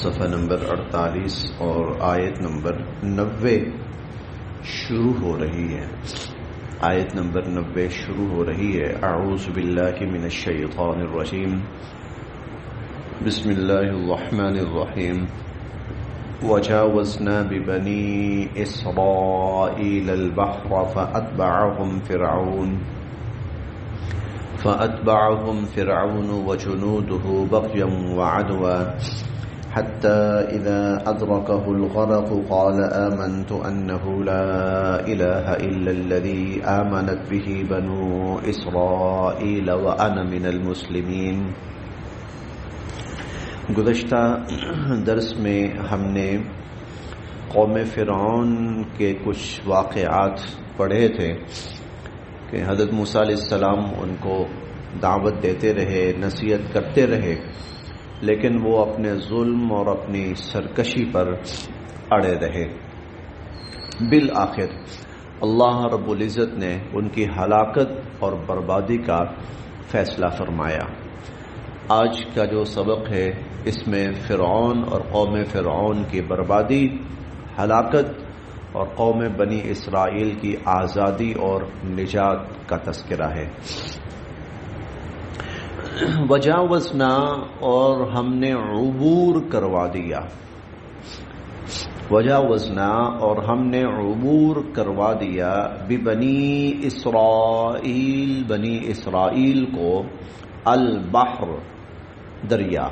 صفحہ نمبر 48 اور آیت نمبر 90 شروع ہو رہی ہے. آیت نمبر 90 شروع ہو رہی ہے. اعوذ باللہ من الشیطان الرجیم. بسم اللہ الرحمن الرحیم. وجاوزنا ببنی اسرائیل البحر فأتبعهم فرعون وجنوده بغيا وعدوا حتى إذا أدركه الغرق قال آمنت أنه لا إله إلا الذي آمنت به بنو إسرائيل وأنا من المسلمين. گزشتہ درس میں ہم نے قوم فرعون کے کچھ واقعات پڑھے تھے کہ حضرت موسیٰ علیہ السلام ان کو دعوت دیتے رہے، نصیحت کرتے رہے، لیکن وہ اپنے ظلم اور اپنی سرکشی پر اڑے رہے. بالآخر اللہ رب العزت نے ان کی ہلاکت اور بربادی کا فیصلہ فرمایا. آج کا جو سبق ہے اس میں فرعون اور قوم فرعون کی بربادی، ہلاکت اور قوم بنی اسرائیل کی آزادی اور نجات کا تذکرہ ہے. وجاوزنا اور ہم نے عبور کروا دیا. وجاوزنا اور ہم نے عبور کروا دیا ببنی اسرائیل، بنی اسرائیل کو، البحر دریا،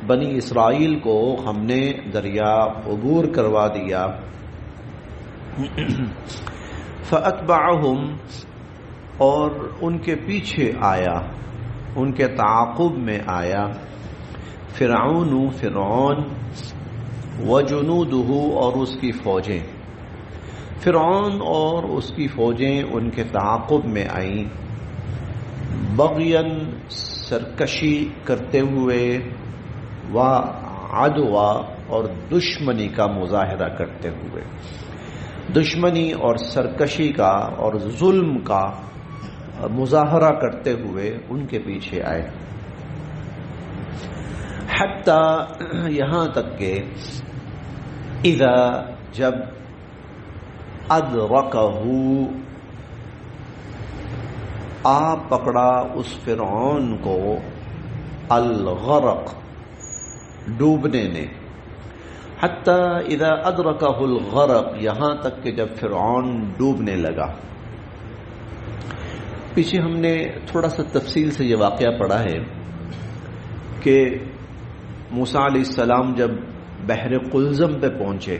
بنی اسرائیل کو ہم نے دریا عبور کروا دیا. فَأَتْبَعَهُمْ اور ان کے پیچھے آیا، ان کے تعاقب میں آیا، فرعون، فرعون، وجنودہ اور اس کی فوجیں. فرعون اور اس کی فوجیں ان کے تعاقب میں آئیں، بغیاً سرکشی کرتے ہوئے، وعدوا اور دشمنی کا مظاہرہ کرتے ہوئے، دشمنی اور سرکشی کا اور ظلم کا مظاہرہ کرتے ہوئے ان کے پیچھے آئے. حتی یہاں تک کہ اذا جب ادرکہ آ پکڑا اس فرعون کو الغرق ڈوبنے نے. حتی اذا ادرکہ الغرق یہاں تک کہ جب فرعون ڈوبنے لگا. پیچھے ہم نے تھوڑا سا تفصیل سے یہ واقعہ پڑھا ہے کہ موسیٰ علیہ السلام جب بحر قلزم پہ پہنچے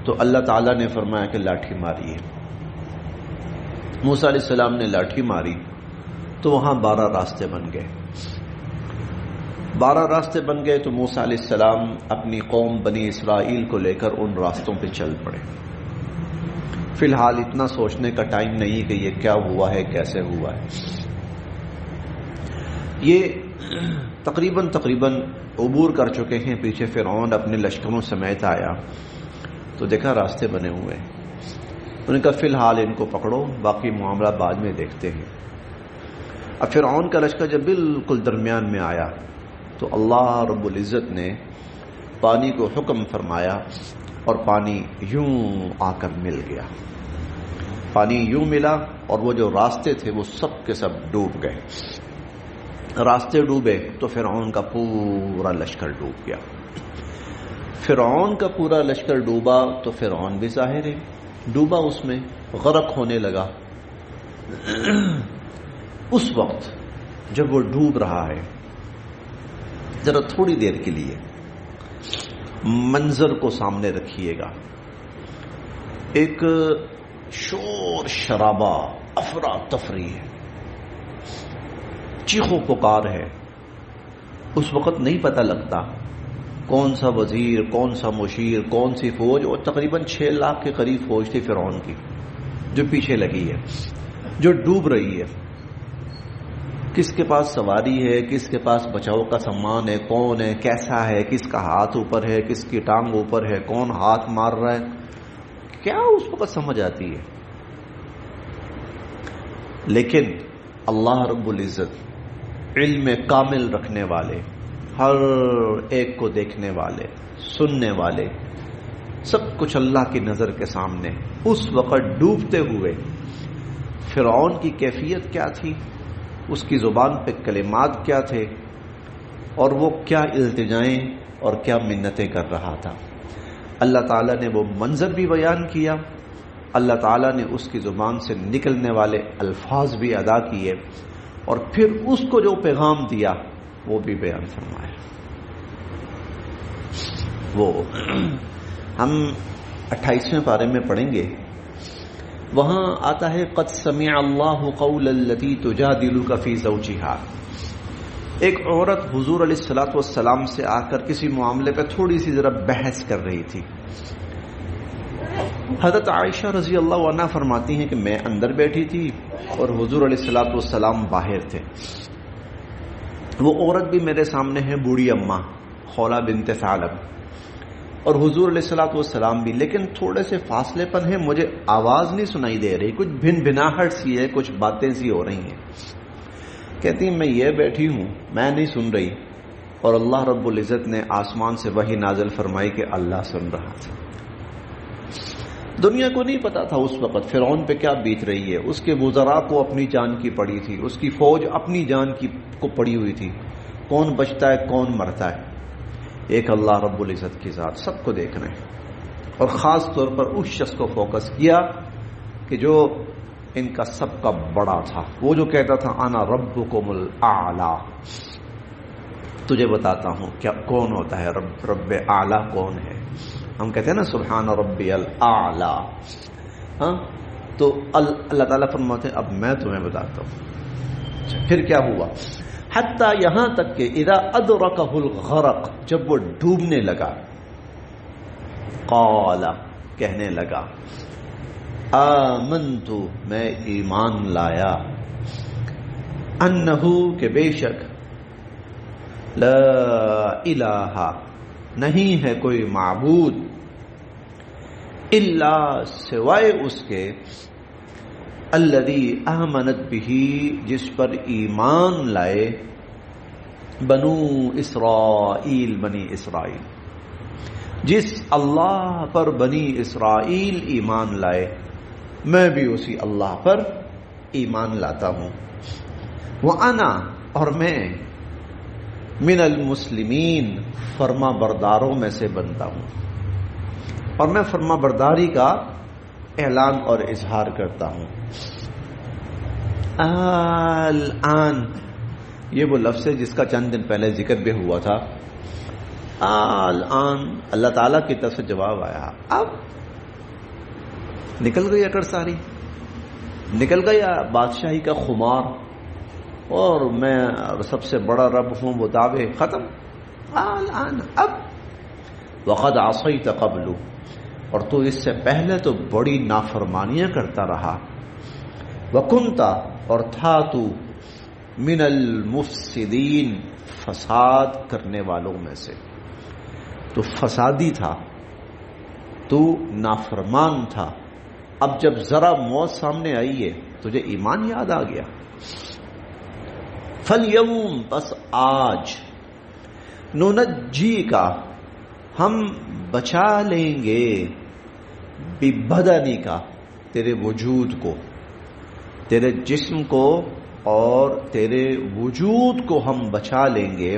تو اللہ تعالیٰ نے فرمایا کہ لاٹھی ماری ہے. موسیٰ علیہ السلام نے لاٹھی ماری تو وہاں 12 راستے بن گئے. 12 راستے بن گئے تو موسیٰ علیہ السلام اپنی قوم بنی اسرائیل کو لے کر ان راستوں پہ چل پڑے. فی الحال اتنا سوچنے کا ٹائم نہیں کہ یہ کیا ہوا ہے، کیسے ہوا ہے. یہ تقریباً عبور کر چکے ہیں. پیچھے فرعون اپنے لشکروں سمیت آیا تو دیکھا راستے بنے ہوئے. انہوں نے کہا فی الحال ان کو پکڑو، باقی معاملہ بعد میں دیکھتے ہیں. اب فرعون کا لشکر جب بالکل درمیان میں آیا تو اللہ رب العزت نے پانی کو حکم فرمایا اور پانی یوں آ کر مل گیا. پانی یوں ملا اور وہ جو راستے تھے وہ سب کے سب ڈوب گئے. راستے ڈوبے تو فرعون کا پورا لشکر ڈوب گیا. فرعون کا پورا لشکر ڈوبا تو فرعون بھی ظاہر ہے ڈوبا، اس میں غرق ہونے لگا. اس وقت جب وہ ڈوب رہا ہے، ذرا تھوڑی دیر کے لیے منظر کو سامنے رکھیے گا. ایک شور شرابہ، افراتفری ہے، چیخو پکار ہے. اس وقت نہیں پتہ لگتا کون سا وزیر، کون سا مشیر، کون سی فوج. اور تقریباً 6 لاکھ کے قریب فوج تھی فرعون کی جو پیچھے لگی ہے، جو ڈوب رہی ہے. کس کے پاس سواری ہے، کس کے پاس بچاؤ کا سامان ہے، کون ہے، کیسا ہے، کس کا ہاتھ اوپر ہے، کس کی ٹانگ اوپر ہے، کون ہاتھ مار رہا ہے، کیا اس وقت سمجھ آتی ہے. لیکن اللہ رب العزت علم کامل رکھنے والے، ہر ایک کو دیکھنے والے، سننے والے، سب کچھ اللہ کی نظر کے سامنے اس وقت ڈوبتے ہوئے فرعون کی کیفیت کیا تھی، اس کی زبان پہ کلمات کیا تھے، اور وہ کیا التجائیں اور کیا منتیں کر رہا تھا. اللہ تعالیٰ نے وہ منظر بھی بیان کیا، اللہ تعالیٰ نے اس کی زبان سے نکلنے والے الفاظ بھی ادا کیے، اور پھر اس کو جو پیغام دیا وہ بھی بیان فرمایا. وہ ہم 28ویں پارے میں پڑھیں گے، وہاں آتا ہے قد سمع اللہ قول التی تجادلک فی زوجہا. ایک عورت حضور علیہ الصلوۃ والسلام سے آ کر کسی معاملے پہ تھوڑی سی ذرا بحث کر رہی تھی. حضرت عائشہ رضی اللہ عنہا فرماتی ہیں کہ میں اندر بیٹھی تھی اور حضور علیہ الصلوۃ والسلام باہر تھے. وہ عورت بھی میرے سامنے ہے، بوڑھی اماں خولہ بنت ثعلب، اور حضور علیہ الصلوۃ والسلام بھی، لیکن تھوڑے سے فاصلے پر ہیں، مجھے آواز نہیں سنائی دے رہی، کچھ بھن بھناہٹ سی ہے، کچھ باتیں سی ہو رہی ہیں. کہتی میں یہ بیٹھی ہوں، میں نہیں سن رہی، اور اللہ رب العزت نے آسمان سے وحی نازل فرمائی کہ اللہ سن رہا تھا. دنیا کو نہیں پتا تھا اس وقت فرعون پہ کیا بیت رہی ہے. اس کے وزراء کو اپنی جان کی پڑی تھی، اس کی فوج اپنی جان کی کو پڑی ہوئی تھی، کون بچتا ہے کون مرتا ہے. ایک اللہ رب العزت کی ذات سب کو دیکھ رہے ہیں، اور خاص طور پر اس شخص کو فوکس کیا کہ جو ان کا سب کا بڑا تھا، وہ جو کہتا تھا انا ربکم الاعلی. تجھے بتاتا ہوں کیا کون ہوتا ہے رب اعلی کون ہے. ہم کہتے ہیں نا سبحان ربی الاعلی، ہاں، تو اللہ تعالیٰ فرماتے ہیں اب میں تمہیں بتاتا ہوں. پھر کیا ہوا؟ حتی یہاں تک کہ اذا ادرکہ الغرق، جب وہ ڈوبنے لگا، قال، کہنے لگا، آمنت، میں ایمان لایا، انہو، کہ بے شک، لا الہ، نہیں ہے کوئی معبود، الا، سوائے اس کے، الذی آمنت بہ، جس پر ایمان لائے بنو اسرائیل، بنی اسرائیل، جس اللہ پر بنی اسرائیل ایمان لائے، میں بھی اسی اللہ پر ایمان لاتا ہوں. وَأَنَا، اور میں، من المسلمین، فرما برداروں میں سے بنتا ہوں، اور میں فرما برداری کا اعلان اور اظہار کرتا ہوں. الآن، یہ وہ لفظ ہے جس کا چند دن پہلے ذکر بھی ہوا تھا. الآن اللہ تعالیٰ کی طرف سے جواب آیا، اب نکل گئی اکڑ ساری، نکل گیا بادشاہی کا خمار، اور میں سب سے بڑا رب ہوں، وہ دعوے ختم. الآن، اب، وقد عصیت قبل، اور تو اس سے پہلے تو بڑی نافرمانیاں کرتا رہا. وکنت، اور تھا تو، من المفسدین، فساد کرنے والوں میں سے، تو فسادی تھا، تو نافرمان تھا. اب جب ذرا موت سامنے آئی ہے تجھے ایمان یاد آ گیا. فَالْيَوْمَ، بس آج، نُنَجِّيكَ، ہم بچا لیں گے، بِبَدَنِكَ، تیرے وجود کو، تیرے جسم کو اور تیرے وجود کو ہم بچا لیں گے.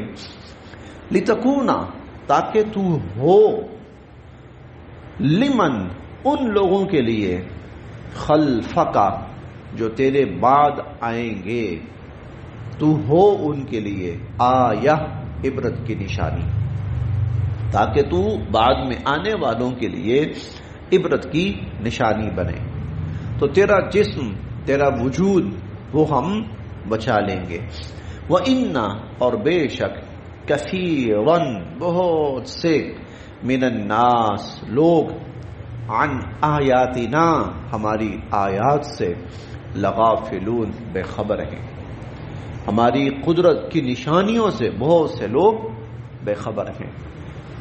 لِتَكُونَ، تاکہ تو ہو، لمن، ان لوگوں کے لیے، خلفک، جو تیرے بعد آئیں گے، تو ہو ان کے لیے، آیہ، عبرت کی نشانی، تاکہ تو بعد میں آنے والوں کے لیے عبرت کی نشانی بنے. تو تیرا جسم، تیرا وجود، وہ ہم بچا لیں گے. وَإِنَّ، اور بے شک، کثیراً، بہت سے، من الناس، لوگ، عن آیاتنا، ہماری آیات سے، لغافلون، بے خبر ہیں. ہماری قدرت کی نشانیوں سے بہت سے لوگ بے خبر ہیں.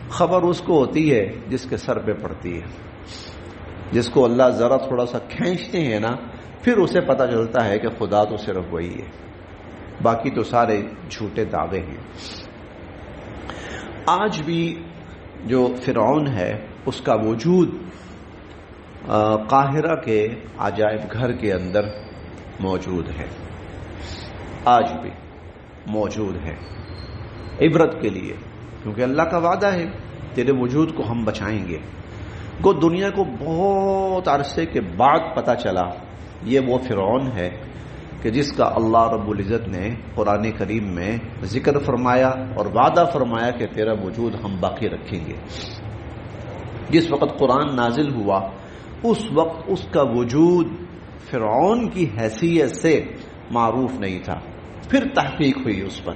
خبر اس کو ہوتی ہے جس کے سر پہ پڑتی ہے، جس کو اللہ ذرا تھوڑا سا کھینچتے ہیں نا، پھر اسے پتہ چلتا ہے کہ خدا تو صرف وہی ہے، باقی تو سارے جھوٹے دعوے ہیں. آج بھی جو فرعون ہے اس کا وجود قاہرہ کے عجائب گھر کے اندر موجود ہے، آج بھی موجود ہے عبرت کے لیے، کیونکہ اللہ کا وعدہ ہے تیرے وجود کو ہم بچائیں گے۔ کو دنیا کو بہت عرصے کے بعد پتہ چلا یہ وہ فرعون ہے کہ جس کا اللہ رب العزت نے قرآن کریم میں ذکر فرمایا اور وعدہ فرمایا کہ تیرا وجود ہم باقی رکھیں گے۔ جس وقت قرآن نازل ہوا اس وقت اس کا وجود فرعون کی حیثیت سے معروف نہیں تھا، پھر تحقیق ہوئی اس پر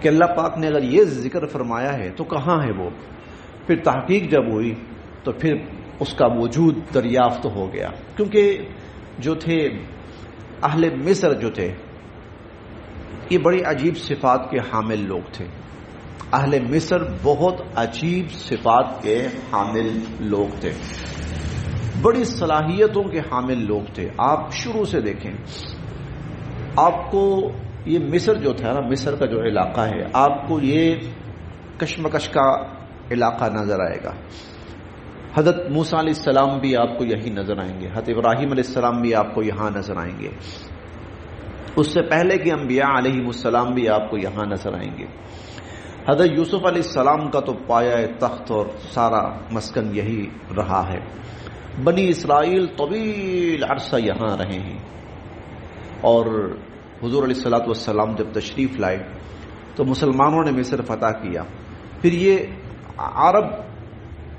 کہ اللہ پاک نے اگر یہ ذکر فرمایا ہے تو کہاں ہے وہ، پھر تحقیق جب ہوئی تو پھر اس کا وجود دریافت ہو گیا، کیونکہ جو تھے اہل مصر جو تھے یہ بڑی عجیب صفات کے حامل لوگ تھے، اہل مصر بہت عجیب صفات کے حامل لوگ تھے، بڑی صلاحیتوں کے حامل لوگ تھے۔ آپ شروع سے دیکھیں، آپ کو یہ مصر جو تھا نا، مصر کا جو علاقہ ہے، آپ کو یہ کشمکش کا علاقہ نظر آئے گا۔ حضرت موسیٰ علیہ السلام بھی آپ کو یہی نظر آئیں گے، حضرت ابراہیم علیہ السلام بھی آپ کو یہاں نظر آئیں گے، اس سے پہلے کے انبیاء علیہ السلام بھی آپ کو یہاں نظر آئیں گے۔ حضرت یوسف علیہ السلام کا تو پایہ تخت اور سارا مسکن یہی رہا ہے۔ بنی اسرائیل طویل عرصہ یہاں رہے ہیں، اور حضور علیہ الصلوۃ والسلام جب تشریف لائے تو مسلمانوں نے مصر فتح کیا، پھر یہ عرب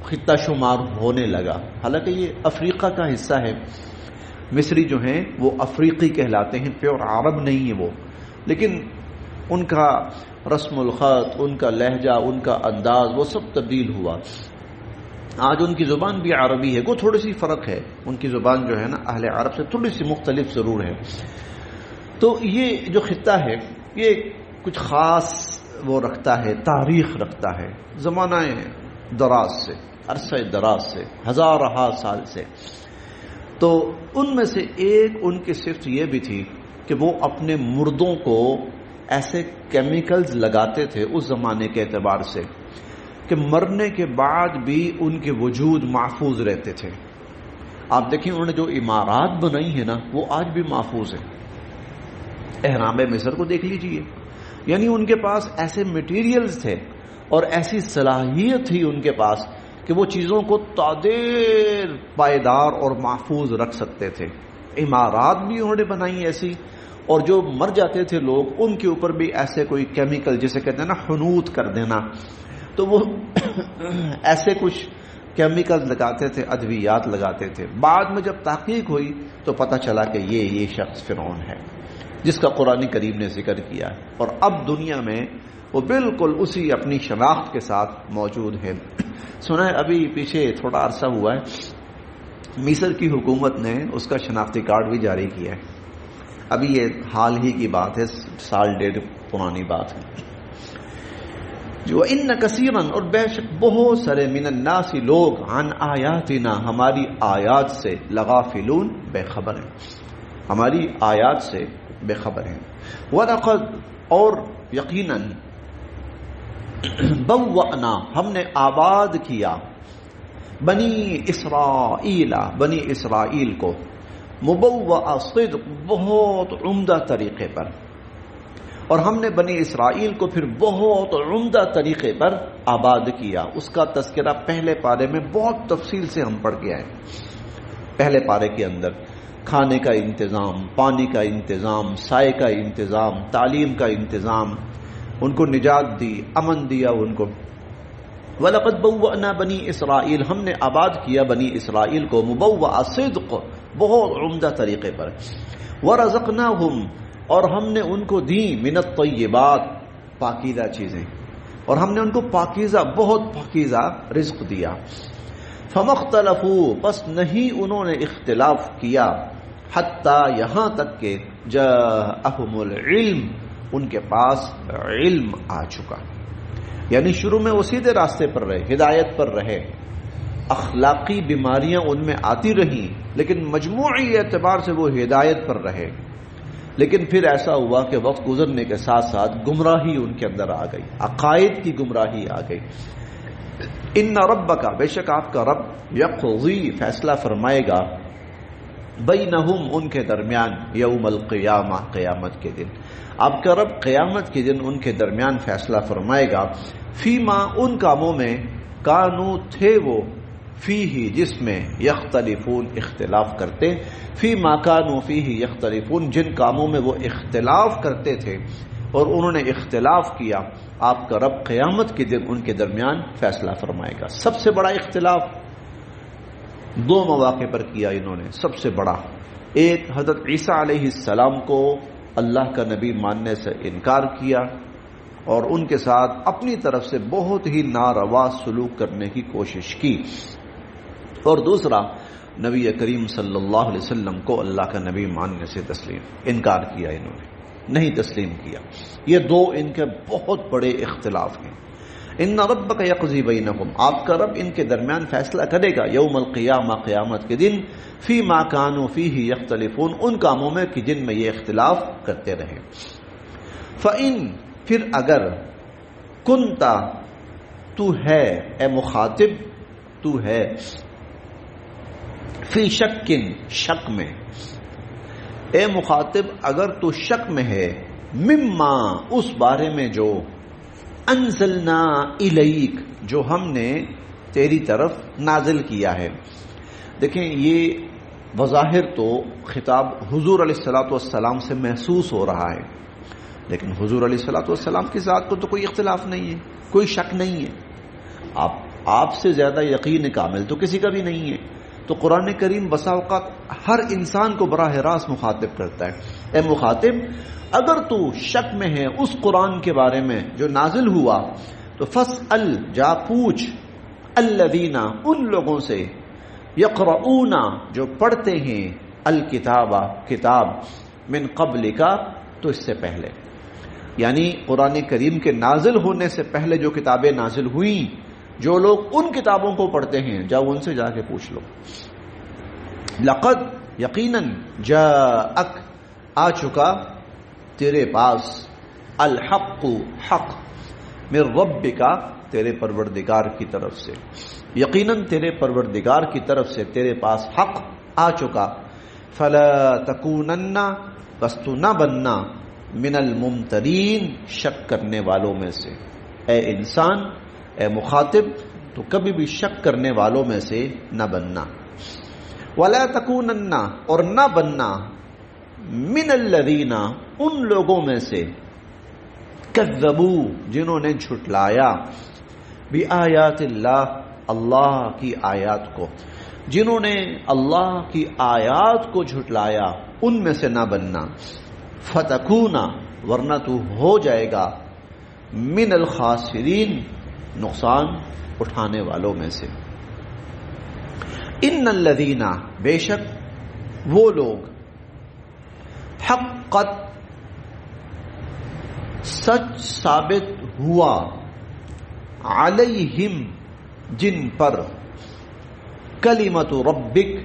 خطہ شمار ہونے لگا، حالانکہ یہ افریقہ کا حصہ ہے۔ مصری جو ہیں وہ افریقی کہلاتے ہیں، پیور عرب نہیں ہے وہ، لیکن ان کا رسم الخط، ان کا لہجہ، ان کا انداز وہ سب تبدیل ہوا۔ آج ان کی زبان بھی عربی ہے، وہ تھوڑی سی فرق ہے، ان کی زبان جو ہے نا اہل عرب سے تھوڑی سی مختلف ضرور ہے۔ تو یہ جو خطہ ہے یہ کچھ خاص وہ رکھتا ہے، تاریخ رکھتا ہے، زمانہ دراز سے، عرصہ دراز سے، ہزارہ سال سے۔ تو ان میں سے ایک ان کی صفت یہ بھی تھی کہ وہ اپنے مردوں کو ایسے کیمیکلز لگاتے تھے اس زمانے کے اعتبار سے کہ مرنے کے بعد بھی ان کے وجود محفوظ رہتے تھے۔ آپ دیکھیں انہوں نے جو عمارات بنائی ہیں نا وہ آج بھی محفوظ ہیں۔ احرام مصر کو دیکھ لیجئے، یعنی ان کے پاس ایسے مٹیریلز تھے اور ایسی صلاحیت تھی ان کے پاس کہ وہ چیزوں کو تادیر پائیدار اور محفوظ رکھ سکتے تھے۔ عمارات بھی انہوں نے بنائی ایسی، اور جو مر جاتے تھے لوگ ان کے اوپر بھی ایسے کوئی کیمیکل جسے کہتے ہیں نا حنوط کر دینا، تو وہ ایسے کچھ کیمیکل لگاتے تھے، ادویات لگاتے تھے۔ بعد میں جب تحقیق ہوئی تو پتہ چلا کہ یہ شخص فرعون ہے جس کا قرآن کریم نے ذکر کیا ہے، اور اب دنیا میں وہ بالکل اسی اپنی شناخت کے ساتھ موجود ہے۔ سنا ہے ابھی پیچھے تھوڑا عرصہ ہوا ہے مصر کی حکومت نے اس کا شناختی کارڈ بھی جاری کیا ہے، ابھی یہ حال ہی کی بات ہے، سال ڈیڑھ پرانی بات ہے۔ جو ان کثیرن، اور بے شک بہت سارے، من الناس لوگ، عن آیاتنا، ہماری آیات سے، لغافلون، بے خبر ہیں، ہماری آیات سے بے خبر ہیں۔ وَلَقَدْ، اور یقیناً، بوأنا، ہم نے آباد کیا، بنی اسرائیل، بنی اسرائیل کو، مبوأ صدق، بہت عمدہ طریقے پر، اور ہم نے بنی اسرائیل کو پھر بہت عمدہ طریقے پر آباد کیا۔ اس کا تذکرہ پہلے پارے میں بہت تفصیل سے ہم پڑھ کے آئے۔ پہلے پارے کے اندر کھانے کا انتظام، پانی کا انتظام، سائے کا انتظام، تعلیم کا انتظام، ان کو نجات دی، امن دیا ان کو۔ وَلَقَدْ بَوَّأْنَا بَنِي اسرائیل، ہم نے آباد کیا بنی اسرائیل کو، مبوأ صدق، بہت عمدہ طریقے پر، وَرَزَقْنَاهُمْ، اور ہم نے ان کو دی، من الطیبات، پاکیزہ چیزیں، اور ہم نے ان کو پاکیزہ، بہت پاکیزہ رزق دیا۔ فَمَا اخْتَلَفُوا، بس نہیں انہوں نے اختلاف کیا، حتیٰ یہاں تک کہ جاءہم العلم، ان کے پاس علم آ چکا، یعنی شروع میں وہ سیدھے راستے پر رہے، ہدایت پر رہے، اخلاقی بیماریاں ان میں آتی رہیں لیکن مجموعی اعتبار سے وہ ہدایت پر رہے۔ لیکن پھر ایسا ہوا کہ وقت گزرنے کے ساتھ ساتھ گمراہی ان کے اندر آ گئی، عقائد کی گمراہی آ گئی. ان ربک، بے شک آپ کا رب، یقضی فیصلہ فرمائے گا، بینہم ان کے درمیان، یوم القیامہ قیامت کے دن. آپ کا رب قیامت کے دن ان کے درمیان فیصلہ فرمائے گا، فیما ان کاموں میں، کانو تھے وہ، فیہ جس میں، یختلفون اختلاف کرتے، فیما کانو فیہ یختلفون جن کاموں میں وہ اختلاف کرتے تھے اور انہوں نے اختلاف کیا، آپ کا رب قیامت کے دن ان کے درمیان فیصلہ فرمائے گا. سب سے بڑا اختلاف دو مواقع پر کیا انہوں نے. سب سے بڑا، ایک حضرت عیسیٰ علیہ السلام کو اللہ کا نبی ماننے سے انکار کیا اور ان کے ساتھ اپنی طرف سے بہت ہی ناروا سلوک کرنے کی کوشش کی، اور دوسرا نبی کریم صلی اللہ علیہ وسلم کو اللہ کا نبی ماننے سے انکار کیا، انہوں نے نہیں تسلیم کیا. یہ دو ان کے بہت بڑے اختلاف ہیں. ان ربک یقضی بینہم، آپ کا رب ان کے درمیان فیصلہ کرے گا یوم القیامہ قیامت کے دن، فیما کانوا فیہ یختلفون ان کاموں میں کہ جن میں یہ اختلاف کرتے رہے. فإن پھر اگر، کنتا تو ہے، اے مخاطب تو ہے، فی شکن شک میں، اے مخاطب اگر تو شک میں ہے، مما اس بارے میں جو، انزلنا الیک جو ہم نے تیری طرف نازل کیا ہے. دیکھیں یہ بظاہر تو خطاب حضور علیہ الصلوۃ والسلام سے محسوس ہو رہا ہے، لیکن حضور علیہ الصلوۃ والسلام کی ذات کو تو کوئی اختلاف نہیں ہے، کوئی شک نہیں ہے. آپ سے زیادہ یقین کامل تو کسی کا بھی نہیں ہے. تو قرآن کریم بسا اوقات ہر انسان کو براہ راست مخاطب کرتا ہے. اے مخاطب اگر تو شک میں ہے اس قرآن کے بارے میں جو نازل ہوا، تو فاسأل جا پوچھ، الذین ان لوگوں سے، یقرؤون جو پڑھتے ہیں، الکتاب کتاب، من قبل کا تو اس سے پہلے، یعنی قرآن کریم کے نازل ہونے سے پہلے جو کتابیں نازل ہوئیں، جو لوگ ان کتابوں کو پڑھتے ہیں جاؤ ان سے جا کے پوچھ لو. لقد یقیناً، جاءک آ چکا تیرے پاس، الحق حق، من ربک تیرے پروردگار کی طرف سے، یقیناً تیرے پروردگار کی طرف سے تیرے پاس حق آ چکا. فلا تکونن بس تو نہ بننا، من الممترین شک کرنے والوں میں سے. اے انسان، اے مخاطب تو کبھی بھی شک کرنے والوں میں سے نہ بننا. ولا تکونن اور نہ بننا، من الذین ان لوگوں میں سے، کذبوا جنہوں نے جھٹلایا، بآیات اللہ اللہ کی آیات کو، جنہوں نے اللہ کی آیات کو جھٹلایا ان میں سے نہ بننا. فتکونا ورنہ تو ہو جائے گا، من الخاسرین نقصان اٹھانے والوں میں سے. ان الذین بے شک وہ لوگ، حقت سچ ثابت ہوا، علیہم جن پر، کلمت ربک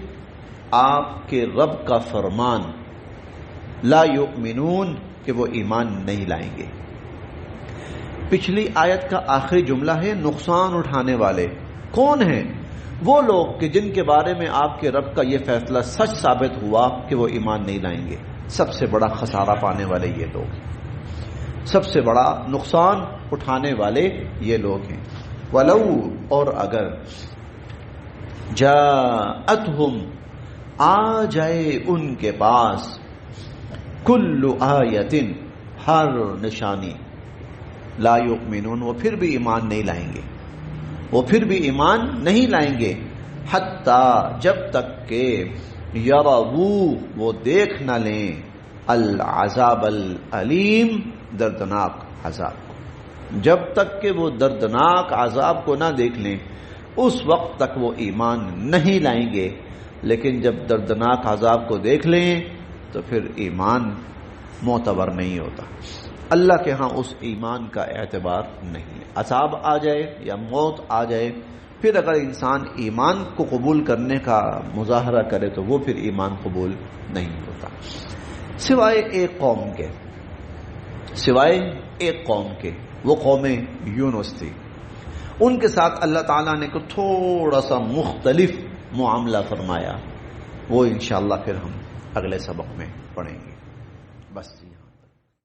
آپ کے رب کا فرمان، لا یؤمنون کہ وہ ایمان نہیں لائیں گے. پچھلی آیت کا آخری جملہ ہے نقصان اٹھانے والے. کون ہیں وہ لوگ کہ جن کے بارے میں آپ کے رب کا یہ فیصلہ سچ ثابت ہوا کہ وہ ایمان نہیں لائیں گے؟ سب سے بڑا خسارہ پانے والے یہ لوگ ہیں، سب سے بڑا نقصان اٹھانے والے یہ لوگ ہیں. ولو اور اگر، جاءتہم آ جائے ان کے پاس، کل آیت ہر نشانی، لا یؤمنون وہ پھر بھی ایمان نہیں لائیں گے، وہ پھر بھی ایمان نہیں لائیں گے. حتی جب تک کہ، یروا وہ دیکھ نہ لیں، العذاب العلیم دردناک عذاب کو. جب تک کہ وہ دردناک عذاب کو نہ دیکھ لیں اس وقت تک وہ ایمان نہیں لائیں گے. لیکن جب دردناک عذاب کو دیکھ لیں تو پھر ایمان معتبر نہیں ہوتا. اللہ کے ہاں اس ایمان کا اعتبار نہیں ہے. عذاب آ جائے یا موت آ جائے، پھر اگر انسان ایمان کو قبول کرنے کا مظاہرہ کرے تو وہ پھر ایمان قبول نہیں ہوتا. سوائے ایک قوم کے، وہ قوم یونس تھی. ان کے ساتھ اللہ تعالیٰ نے کو تھوڑا سا مختلف معاملہ فرمایا، وہ انشاءاللہ پھر ہم اگلے سبق میں پڑھیں گے. بس